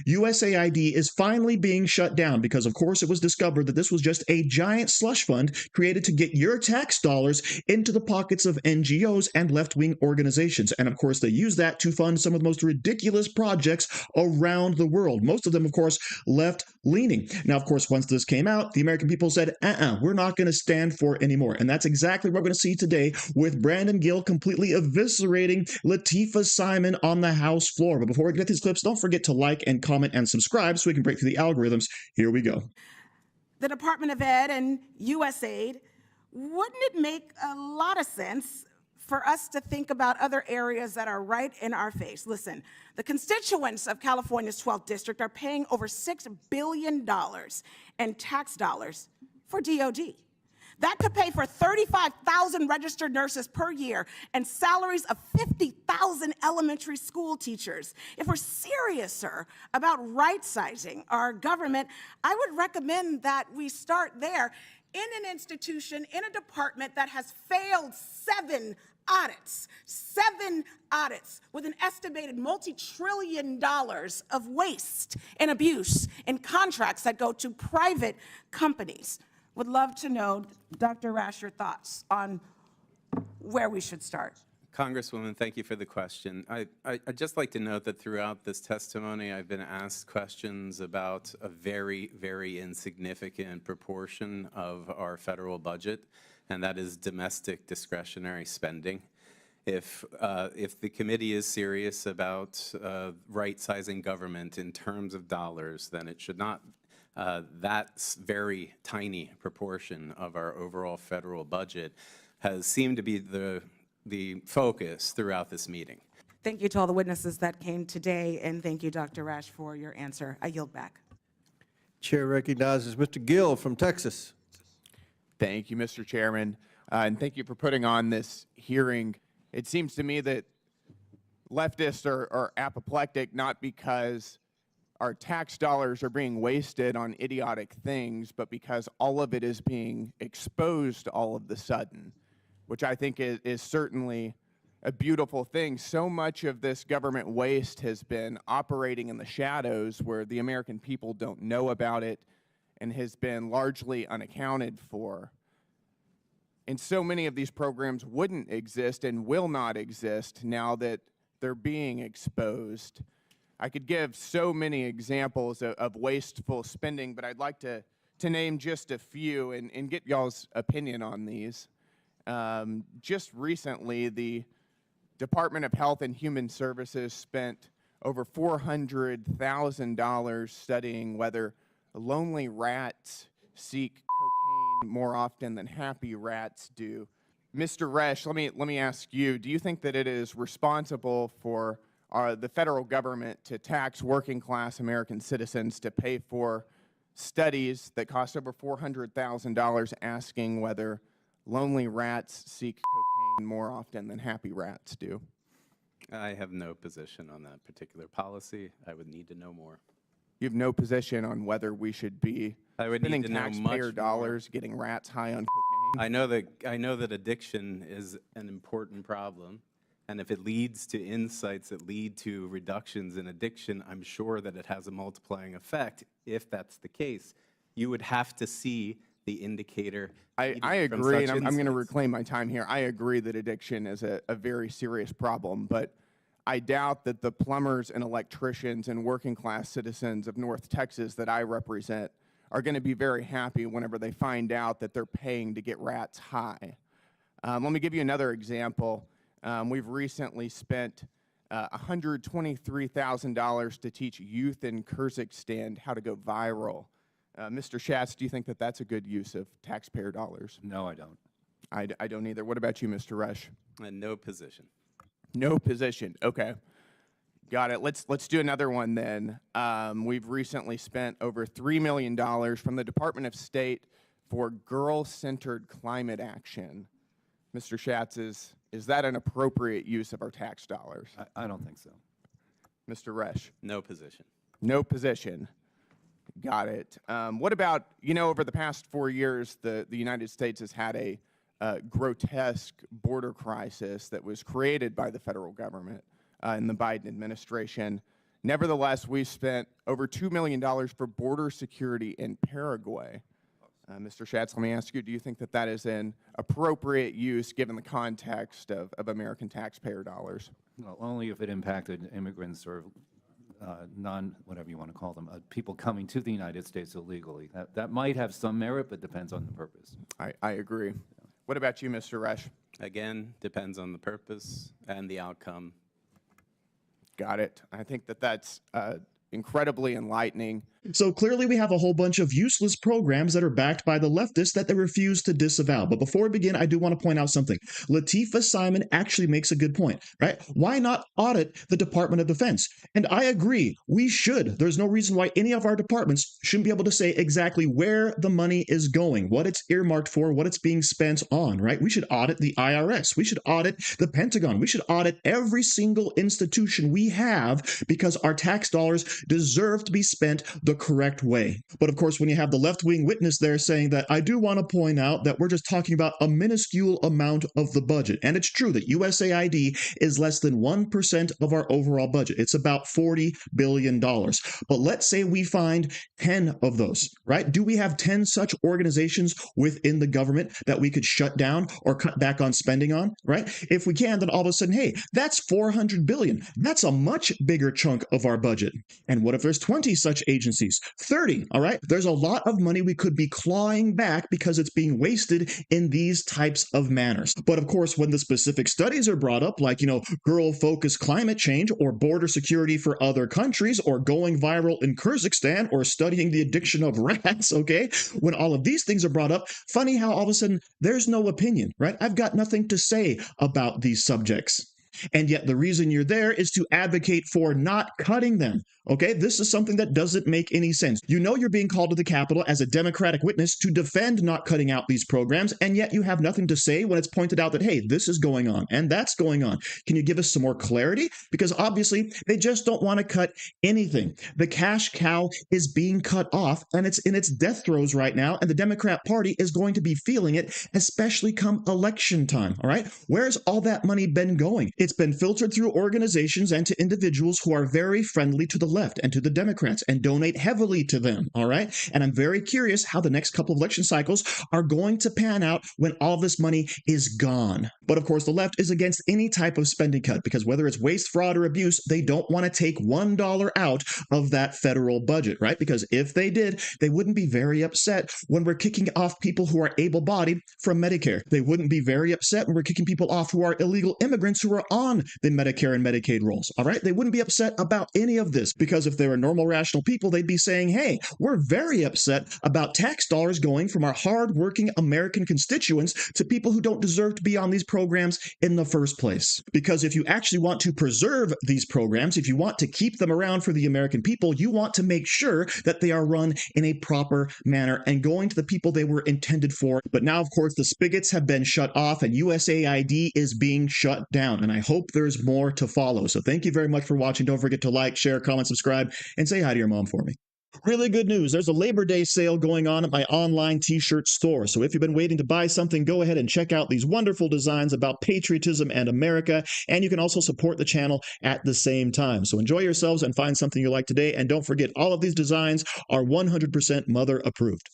USAID is finally being shut down because, of course, it was discovered that this was just a giant slush fund created to get your tax dollars into the pockets of NGOs and left wing organizations. And, of course, they use that to fund some of the most ridiculous projects around the world. Most of them, of course, left leaning. Now, of course, once this came out, the American people said, we're not going to stand for it anymore. And that's exactly what we're going to see today with Brandon Gill completely eviscerating Lateefah Simon on the House floor. But before we get to these clips, don't forget to like and comment and subscribe so we can break through the algorithms. Here we go. The Department of Ed and USAID, wouldn't it make a lot of sense for us to think about other areas that are right in our face? Listen, the constituents of California's 12th district are paying over $6 billion in tax dollars for DOD. That could pay for 35,000 registered nurses per year and salaries of 50,000 elementary school teachers. If we're serious, sir, about right-sizing our government, I would recommend that we start there in an institution, in a department that has failed 7 audits with an estimated multi-trillion dollars of waste and abuse in contracts that go to private companies. Would love to know, Dr. Rash, your thoughts on where we should start. Congresswoman, thank you for the question. I'd just like to note that throughout this testimony, I've been asked questions about a very, very insignificant proportion of our federal budget, and that is domestic discretionary spending. If the committee is serious about right-sizing government in terms of dollars, then it should not. That very tiny proportion of our overall federal budget has seemed to be the focus throughout this meeting. Thank you to all the witnesses that came today, and thank you, Dr. Rash, for your answer. I yield back. Chair recognizes Mr. Gill from Texas. Thank you, Mr. Chairman, and thank you for putting on this hearing. It seems to me that leftists are apoplectic not because our tax dollars are being wasted on idiotic things, but because all of it is being exposed all of the sudden, which I think is certainly a beautiful thing. So much of this government waste has been operating in the shadows where the American people don't know about it and has been largely unaccounted for. And so many of these programs wouldn't exist and will not exist now that they're being exposed. I could give so many examples of wasteful spending, but I'd like to name just a few and get y'all's opinion on these. Just recently, the Department of Health and Human Services spent over $400,000 studying whether lonely rats seek cocaine more often than happy rats do. Mr. Resch, let me ask you, do you think that it is responsible for the federal government to tax working-class American citizens to pay for studies that cost over $400,000 asking whether lonely rats seek cocaine more often than happy rats do? I have no position on that particular policy. I would need to know more. You have no position on whether we should be spending taxpayer dollars getting rats high on cocaine? I know that addiction is an important problem. And if it leads to insights that lead to reductions in addiction, I'm sure that it has a multiplying effect. If that's the case, you would have to see the indicator. I agree, and I'm going to reclaim my time here. I agree that addiction is a very serious problem, but I doubt that the plumbers and electricians and working class citizens of North Texas that I represent are going to be very happy whenever they find out that they're paying to get rats high. Let me give you another example. We've recently spent $123,000 to teach youth in Kyrgyzstan how to go viral. Mr. Schatz, do you think that that's a good use of taxpayer dollars? No, I don't. I don't either. What about you, Mr. Resch? No position. No position. Okay. Got it. Let's do another one then. We've recently spent over $3 million from the Department of State for girl-centered climate action. Mr. Schatz, is that an appropriate use of our tax dollars? I don't think so. Mr. Resch? No position. No position. Got it. What about, over the past 4 years, the United States has had a grotesque border crisis that was created by the federal government in the Biden administration. Nevertheless, we've spent over $2 million for border security in Paraguay. Mr. Schatz, let me ask you, do you think that that is an appropriate use given the context of American taxpayer dollars? Well, only if it impacted immigrants or whatever you want to call them, people coming to the United States illegally. That might have some merit, but depends on the purpose. I agree. What about you, Mr. Resch? Again, depends on the purpose and the outcome. Got it. I think that that's incredibly enlightening. So clearly we have a whole bunch of useless programs that are backed by the leftists that they refuse to disavow. But before we begin, I do want to point out something. Lateefah Simon actually makes a good point, right? Why not audit the Department of Defense? And I agree, we should. There's no reason why any of our departments shouldn't be able to say exactly where the money is going, what it's earmarked for, what it's being spent on, right? We should audit the IRS. We should audit the Pentagon. We should audit every single institution we have because our tax dollars deserve to be spent the correct way. But of course, when you have the left-wing witness there saying that, I do want to point out that we're just talking about a minuscule amount of the budget. And it's true that USAID is less than 1% of our overall budget. It's about $40 billion. But let's say we find 10 of those, right? Do we have 10 such organizations within the government that we could shut down or cut back on spending on, right? If we can, then all of a sudden, hey, that's $400 billion. That's a much bigger chunk of our budget. And what if there's 20 such agencies? 30, all right? There's a lot of money we could be clawing back because it's being wasted in these types of manners. But of course, when the specific studies are brought up, like, girl-focused climate change or border security for other countries or going viral in Kyrgyzstan or studying the addiction of rats, okay? When all of these things are brought up, funny how all of a sudden there's no opinion, right? I've got nothing to say about these subjects. And yet the reason you're there is to advocate for not cutting them. Okay, this is something that doesn't make any sense. You know you're being called to the Capitol as a Democratic witness to defend not cutting out these programs, and yet you have nothing to say when it's pointed out that, hey, this is going on and that's going on. Can you give us some more clarity? Because obviously they just don't want to cut anything. The cash cow is being cut off and it's in its death throes right now, and the Democrat Party is going to be feeling it, especially come election time, all right? Where's all that money been going? It's been filtered through organizations and to individuals who are very friendly to the left and to the Democrats and donate heavily to them, all right? And I'm very curious how the next couple of election cycles are going to pan out when all this money is gone. But of course, the left is against any type of spending cut because whether it's waste, fraud, or abuse, they don't want to take $1 out of that federal budget, right? Because if they did, they wouldn't be very upset when we're kicking off people who are able-bodied from Medicare. They wouldn't be very upset when we're kicking people off who are illegal immigrants who are on the Medicare and Medicaid rolls, all right? They wouldn't be upset about any of this because if they were normal, rational people, they'd be saying, hey, we're very upset about tax dollars going from our hardworking American constituents to people who don't deserve to be on these programs in the first place. Because if you actually want to preserve these programs, if you want to keep them around for the American people, you want to make sure that they are run in a proper manner and going to the people they were intended for. But now, of course, the spigots have been shut off and USAID is being shut down. And I hope there's more to follow. So thank you very much for watching. Don't forget to like, share, comment, subscribe, and say hi to your mom for me. Really good news. There's a Labor Day sale going on at my online t-shirt store. So if you've been waiting to buy something, go ahead and check out these wonderful designs about patriotism and America. And you can also support the channel at the same time. So enjoy yourselves and find something you like today. And don't forget, all of these designs are 100% mother approved.